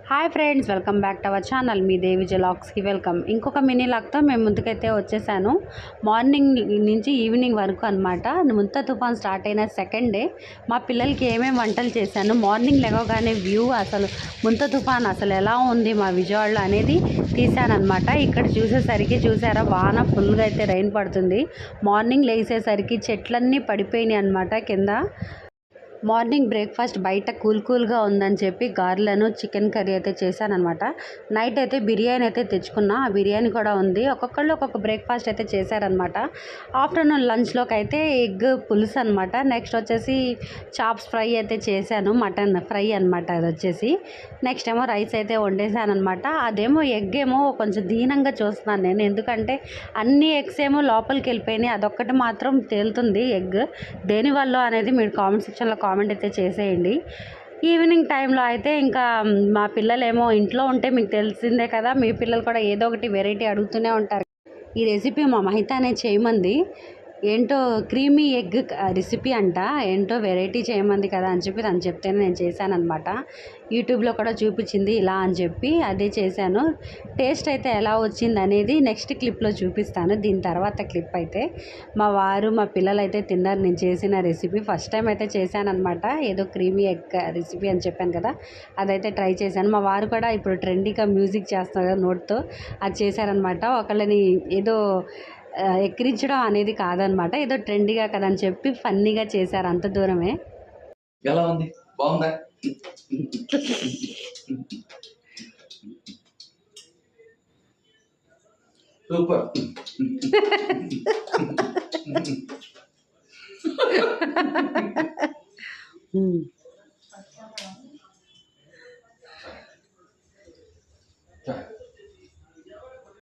Hi friends, welcome back to our channel. మీ దేవి జలాగ్స్కి welcome. ఇంకొక మినీ లాగ్తో మేము ముందుకైతే వచ్చేసాను. మార్నింగ్ నుంచి ఈవినింగ్ వరకు అనమాట. ముంత తుఫాన్ స్టార్ట్ అయిన సెకండ్ డే మా పిల్లలకి ఏమేమి వంటలు చేశాను, మార్నింగ్ లేవగానే వ్యూ అసలు ముంత తుఫాన్ అసలు ఎలా ఉంది మా విజయవాడలో అనేది తీశానమాట. ఇక్కడ చూసారా వాన ఫుల్గా అయితే రైన్ పడుతుంది. మార్నింగ్ లేచేసరికి చెట్లన్నీ పడిపోయినాయి అనమాట కింద. మార్నింగ్ బ్రేక్ఫాస్ట్ బయట కూల్గా ఉందని చెప్పి గారెలను చికెన్ కర్రీ అయితే చేశానమాట. నైట్ అయితే బిర్యానీ అయితే తెచ్చుకున్నా, ఆ బిర్యానీ కూడా ఉంది. ఒక్కొక్కళ్ళు ఒక్కొక్క బ్రేక్ఫాస్ట్ అయితే చేశారనమాట. ఆఫ్టర్నూన్ లంచ్లోకి అయితే ఎగ్ పులుసు అనమాట. నెక్స్ట్ వచ్చేసి చాప్స్ ఫ్రై అయితే చేశాను, మటన్ ఫ్రై అనమాట. అది వచ్చేసి నెక్స్ట్ ఏమో రైస్ అయితే వండేసానమాట. అదేమో ఎగ్ ఏమో కొంచెం దీనంగా చూస్తున్నాను నేను, ఎందుకంటే అన్ని ఎగ్స్ ఏమో లోపలికి వెళ్ళిపోయినాయి, అదొక్కటి మాత్రం తేలుతుంది ఎగ్. దేనివల్ల అనేది మీరు కామెంట్ సెక్షన్లో కామెంట్ అయితే చేసేయండి. ఈవినింగ్ టైంలో అయితే ఇంకా మా పిల్లలేమో ఇంట్లో ఉంటే మీకు తెలిసిందే కదా, మీ పిల్లలు కూడా ఏదో ఒకటి వెరైటీ అడుగుతూనే ఉంటారు. ఈ రెసిపీ మా మహితానే చేయమంది. ఏంటో క్రీమీ ఎగ్ రెసిపీ అంట, ఏంటో వెరైటీ చేయమంది కదా అని చెప్పి తను చెప్తేనే నేను చేశానమాట. యూట్యూబ్లో కూడా చూపించింది ఇలా అని చెప్పి అదే చేశాను. టేస్ట్ అయితే ఎలా వచ్చింది అనేది నెక్స్ట్ క్లిప్లో చూపిస్తాను. దీని తర్వాత క్లిప్ అయితే మా వారు మా పిల్లలు అయితే తిన్నారు నేను చేసిన రెసిపీ. ఫస్ట్ టైం అయితే చేశానమాట. ఏదో క్రీమీ ఎగ్ రెసిపీ అని చెప్పాను కదా, అదైతే ట్రై చేశాను. మా వారు కూడా ఇప్పుడు ట్రెండీగా మ్యూజిక్ చేస్తున్నారు కదా నోట్తో, అది చేశారనమాట. ఒకళ్ళని ఏదో ఎక్కిరించడం అనేది కాదనమాట, ఏదో ట్రెండీగా కదని చెప్పి ఫన్నీగా చేశారు, అంత దూరమే. ఎలా ఉంది, బాగుందా? సూపర్.